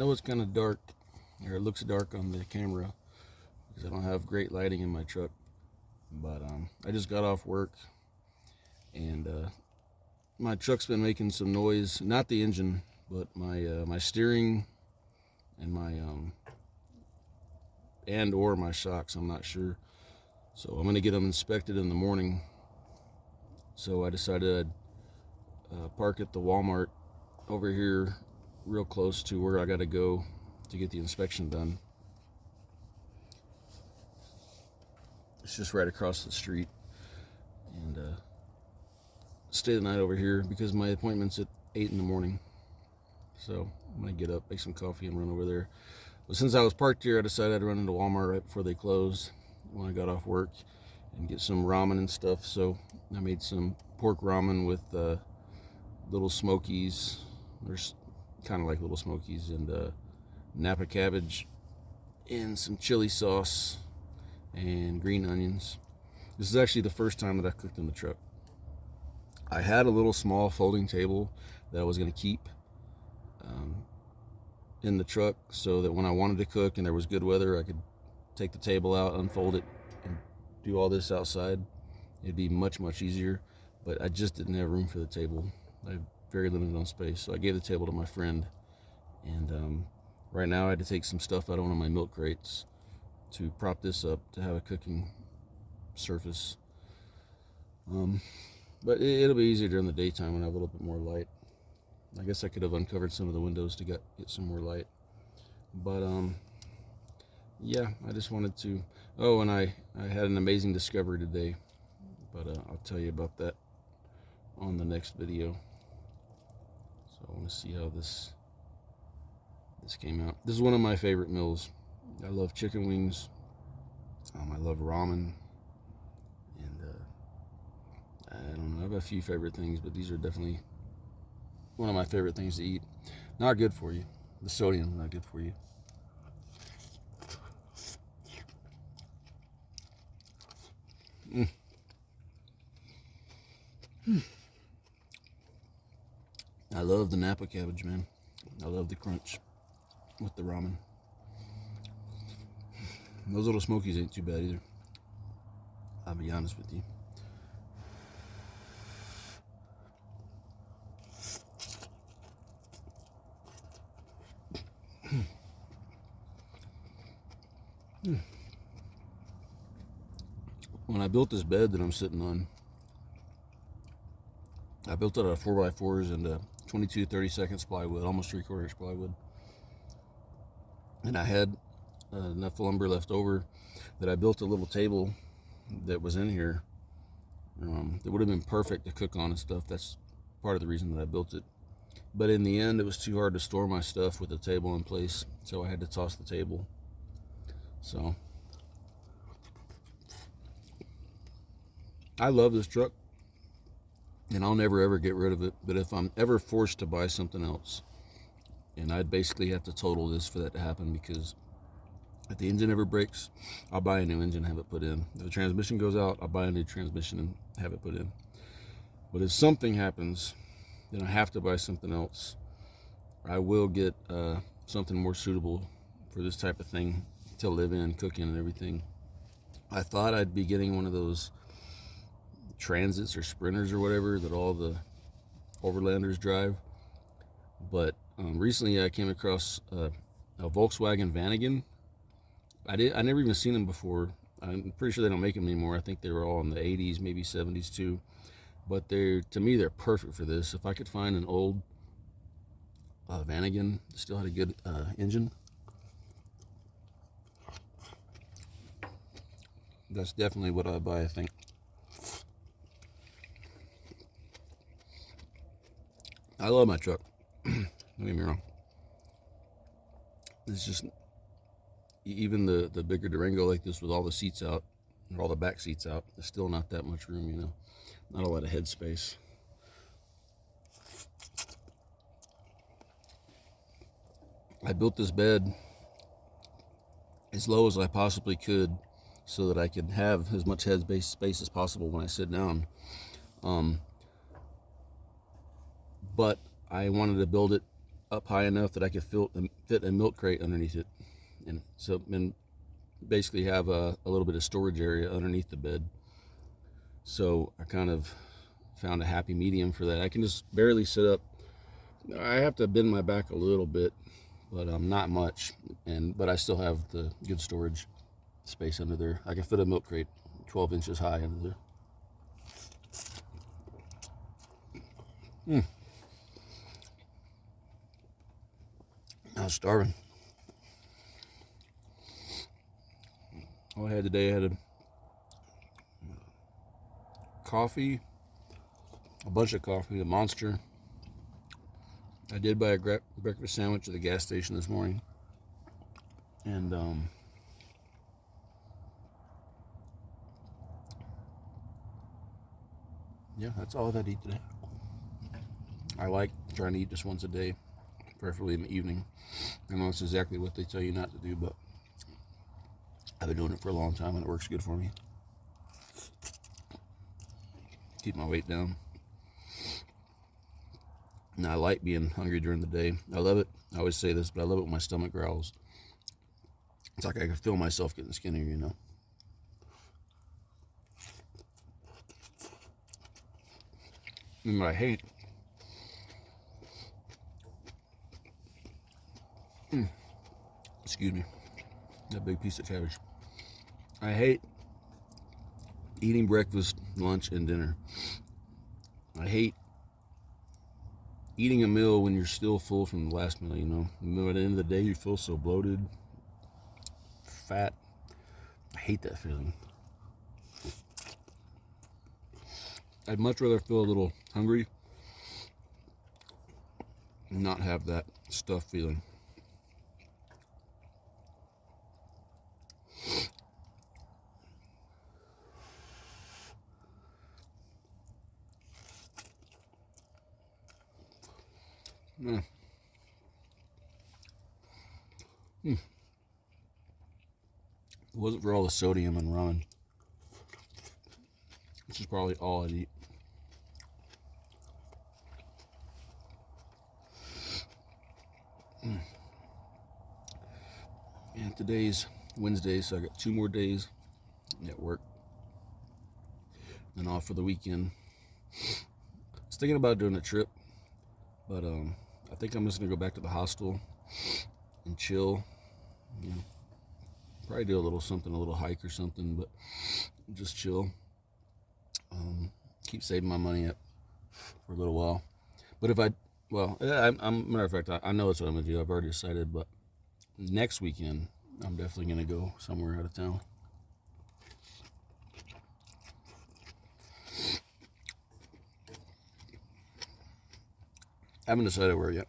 know it's kind of dark, or it looks dark on the camera because I don't have great lighting in my truck. But I just got off work, and my truck's been making some noise. Not the engine, but my steering and my shocks. I'm not sure. So I'm gonna get them inspected in the morning. So I decided I'd park at the Walmart over here, real close to where I gotta go to get the inspection done. It's just right across the street, and stay the night over here because my appointment's at 8 in the morning. So I'm gonna get up, make some coffee, and run over there. But since I was parked here, I decided I'd run into Walmart right before they closed when I got off work and get some ramen and stuff. So I made some pork ramen with little smokies. There's kind of like little smokies, and Napa cabbage and some chili sauce and green onions. This is actually the first time that I cooked in the truck. I had a little small folding table that I was going to keep in the truck so that when I wanted to cook and there was good weather, I could take the table out, unfold it, and do all this outside. It'd be much, much easier, but I just didn't have room for the table. I have very limited on space, so I gave the table to my friend, and right now I had to take some stuff out of one of my milk crates to prop this up to have a cooking surface. But it'll be easier during the daytime when I have a little bit more light. I guess I could have uncovered some of the windows to get some more light. But yeah, I just wanted to. Oh, and I had an amazing discovery today, but I'll tell you about that on the next video. So I want to see how this came out. This is one of my favorite meals. I love chicken wings. I love ramen, and I don't know. I have a few favorite things, but these are definitely one of my favorite things to eat. Not good for you. The sodium, not good for you. I love the Napa cabbage, man. I love the crunch with the ramen. Those little smokies ain't too bad either. I'll be honest with you. When I built this bed that I'm sitting on, I built it out of 4x4s and 22 30-second plywood, almost 3/4 inch plywood. And I had enough lumber left over that I built a little table that was in here that would have been perfect to cook on and stuff. That's part of the reason that I built it. But in the end, it was too hard to store my stuff with the table in place, so I had to toss the table. So I love this truck, and I'll never ever get rid of it. But if I'm ever forced to buy something else, and I'd basically have to total this for that to happen, because if the engine ever breaks, I'll buy a new engine and have it put in. If the transmission goes out, I'll buy a new transmission and have it put in. But if something happens, then I have to buy something else. I will get something more suitable for this type of thing to live in, cook in, and everything. I thought I'd be getting one of those Transits or Sprinters or whatever that all the overlanders drive. But recently I came across a Volkswagen Vanagon. I never even seen them before. I'm pretty sure they don't make them anymore. I think they were all in the 80s, maybe 70s too. But to me, they're perfect for this. If I could find an old Vanagon that still had a good engine, that's definitely what I'd buy, I think. I love my truck. Don't get me wrong. It's just, even the bigger Durango like this with all the seats out, or all the back seats out, there's still not that much room, you know. Not a lot of head space. I built this bed as low as I possibly could so that I could have as much head space as possible when I sit down. But I wanted to build it up high enough that I could fit a milk crate underneath it, and basically have a little bit of storage area underneath the bed. So I kind of found a happy medium for that. I can just barely sit up. I have to bend my back a little bit, but not much, but I still have the good storage space under there. I can fit a milk crate 12 inches high under there. I was starving. All I had today, I had a coffee, a bunch of coffee, a Monster. I did buy a breakfast sandwich at the gas station this morning. And yeah, that's all I'd eat today. I like trying to eat just once a day, preferably in the evening. I know it's exactly what they tell you not to do, but I've been doing it for a long time and it works good for me. Keep my weight down. And I like being hungry during the day. I love it. I always say this, but I love it when my stomach growls. It's like I can feel myself getting skinnier, you know. And what I hate, excuse me, that big piece of cabbage. I hate eating breakfast, lunch, and dinner. I hate eating a meal when you're still full from the last meal, you know. At the end of the day, you feel so bloated, fat. I hate that feeling. I'd much rather feel a little hungry and not have that stuff feeling. If it wasn't for all the sodium and ramen, this is probably all I'd eat. And today's Wednesday, so I got 2 more days at work and off for the weekend. I was thinking about doing a trip, but I think I'm just gonna go back to the hostel and chill. You know, probably do a little hike or something, but just chill. Keep saving my money up for a little while. But if matter of fact, I know that's what I'm gonna do. I've already decided, but next weekend, I'm definitely gonna go somewhere out of town. I haven't decided where yet.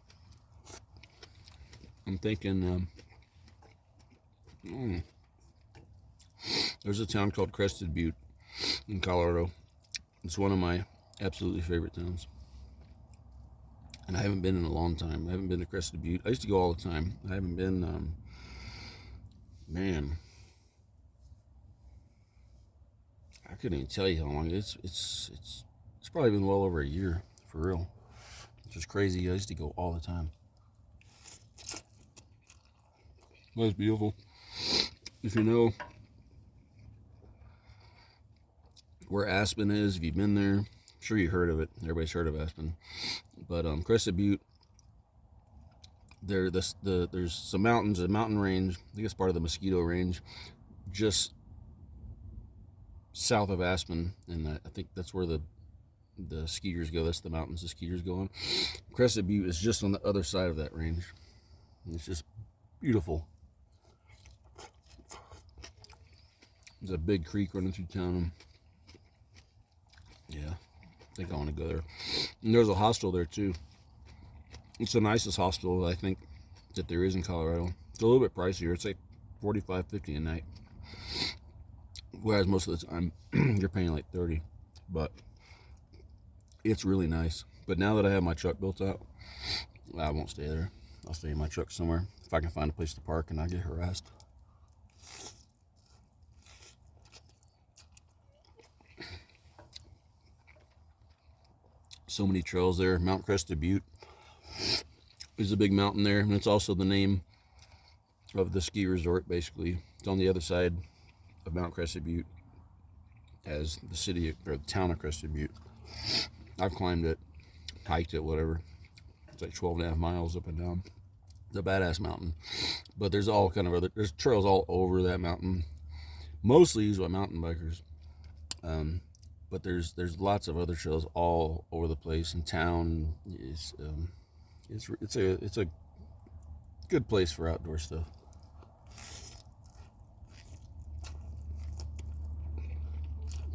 I'm thinking, there's a town called Crested Butte in Colorado. It's one of my absolutely favorite towns. And I haven't been in a long time. I haven't been to Crested Butte. I used to go all the time. I haven't been, man, I couldn't even tell you how long. It's probably been well over a year, for real. It's just crazy. I used to go all the time. It was beautiful. If you know where Aspen is, if you've been there, I'm sure you heard of it. Everybody's heard of Aspen. But Crested Butte, there's some mountains, a mountain range. I think it's part of the Mosquito Range, just south of Aspen, and I think that's where the skiers go. That's the mountains the skiers go on. Crested Butte is just on the other side of that range. It's just beautiful. There's a big creek running through town. Yeah, I think I want to go there. And there's a hostel there too. It's the nicest hostel I think that there is in Colorado. It's a little bit pricier. It's like $45-50 a night, whereas most of the time you're paying like $30. But it's really nice. But now that I have my truck built out, I won't stay there. I'll stay in my truck somewhere if I can find a place to park and not get harassed. So many trails there. Mount Crested Butte. is a big mountain there, and it's also the name of the ski resort. Basically, it's on the other side of Mount Crested Butte as the city or the town of Crested Butte. I've climbed it, hiked it, whatever. It's like 12.5 miles up and down. It's a badass mountain, but there's all kind of there's trails all over that mountain, mostly used by mountain bikers. But there's lots of other trails all over the place in town. It's a good place for outdoor stuff.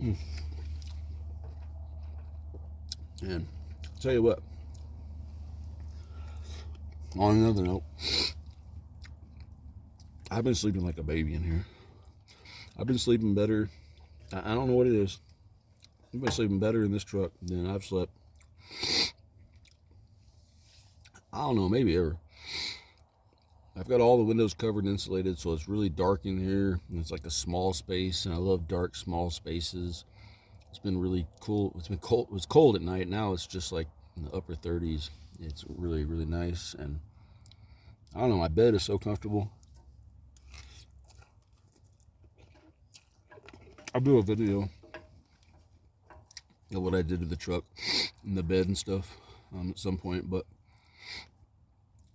And I'll tell you what, on another note, I've been sleeping like a baby in here. I've been sleeping better. I don't know what it is. I've been sleeping better in this truck than I've slept, I don't know, maybe ever. I've got all the windows covered and insulated, so it's really dark in here, and it's like a small space, and I love dark, small spaces. It's been really cool. It's been cold. It was cold at night. Now it's just like in the upper 30s. It's really, really nice, and I don't know, my bed is so comfortable. I'll do a video of what I did to the truck and the bed and stuff at some point, but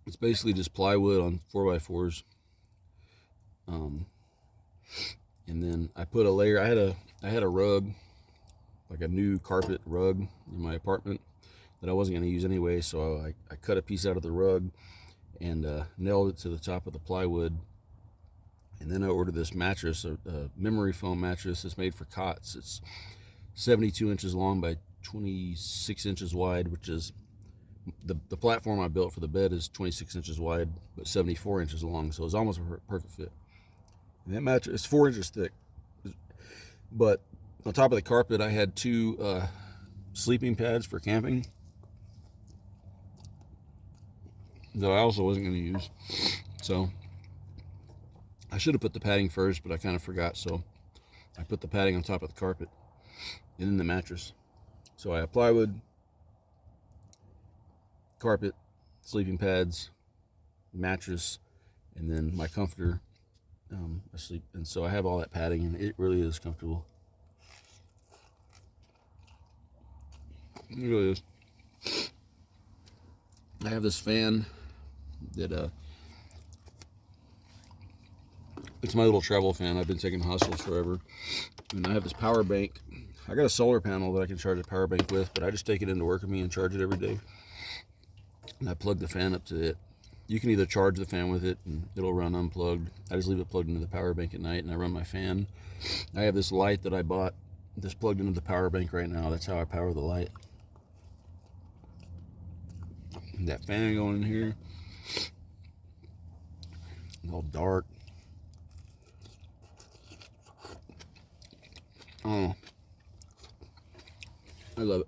it's basically just plywood on 4x4s. And then I put a layer. I had a rug, like a new carpet rug in my apartment that I wasn't going to use anyway, so I cut a piece out of the rug and nailed it to the top of the plywood. And then I ordered this mattress, a memory foam mattress. It's made for cots. It's 72 inches long by 26 inches wide, which is the platform I built for the bed is 26 inches wide, but 74 inches long. So it's almost a perfect fit. And that mattress is 4 inches thick. But on top of the carpet, I had two sleeping pads for camping that I also wasn't going to use. So I should have put the padding first, but I kind of forgot. So I put the padding on top of the carpet and then the mattress. So I have plywood, carpet, sleeping pads, mattress, and then my comforter. I sleep, and so I have all that padding, and it really is comfortable. It really is. I have this fan that it's my little travel fan. I've been taking hostels forever, and I have this power bank. I got a solar panel that I can charge a power bank with, but I just take it into work with me and charge it every day. And I plug the fan up to it. You can either charge the fan with it and it'll run unplugged. I just leave it plugged into the power bank at night and I run my fan. I have this light that I bought that's plugged into the power bank right now. That's how I power the light. And that fan going in here, it's all dark. Oh, I love it.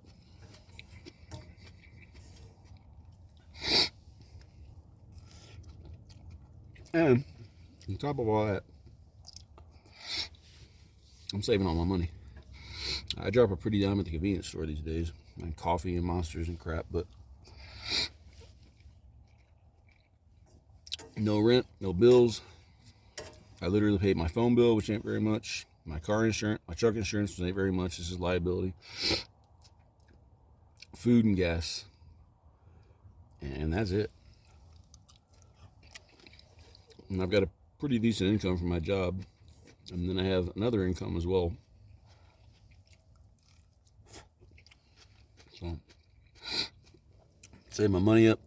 And on top of all that, I'm saving all my money. I drop a pretty dime at the convenience store these days, and coffee and Monsters and crap, but no rent, no bills. I literally paid my phone bill, which ain't very much. My car insurance, my truck insurance, which ain't very much. This is liability. Food and gas. And that's it. And I've got a pretty decent income from my job. And then I have another income as well. So, save my money up.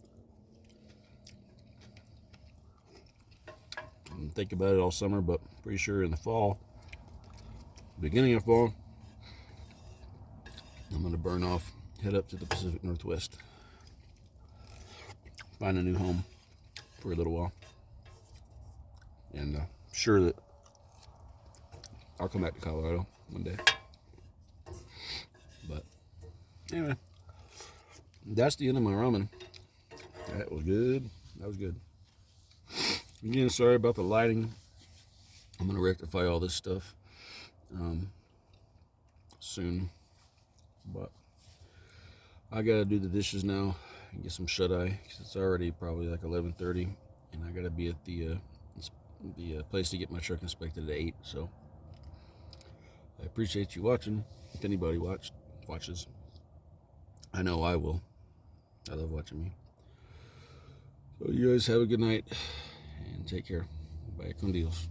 And think about it all summer, but pretty sure in the fall, beginning of fall, I'm going to burn off, head up to the Pacific Northwest. Find a new home for a little while. And sure that I'll come back to Colorado one day. But anyway, that's the end of my ramen. That was good. That was good. Again, sorry about the lighting. I'm going to rectify all this stuff soon. But I got to do the dishes now and get some shut-eye, because it's already probably like 11:30, and I gotta be at the place to get my truck inspected at 8. So I appreciate you watching. If anybody watches, I know I will. I love watching me. So you guys have a good night and take care. Bye con Dios.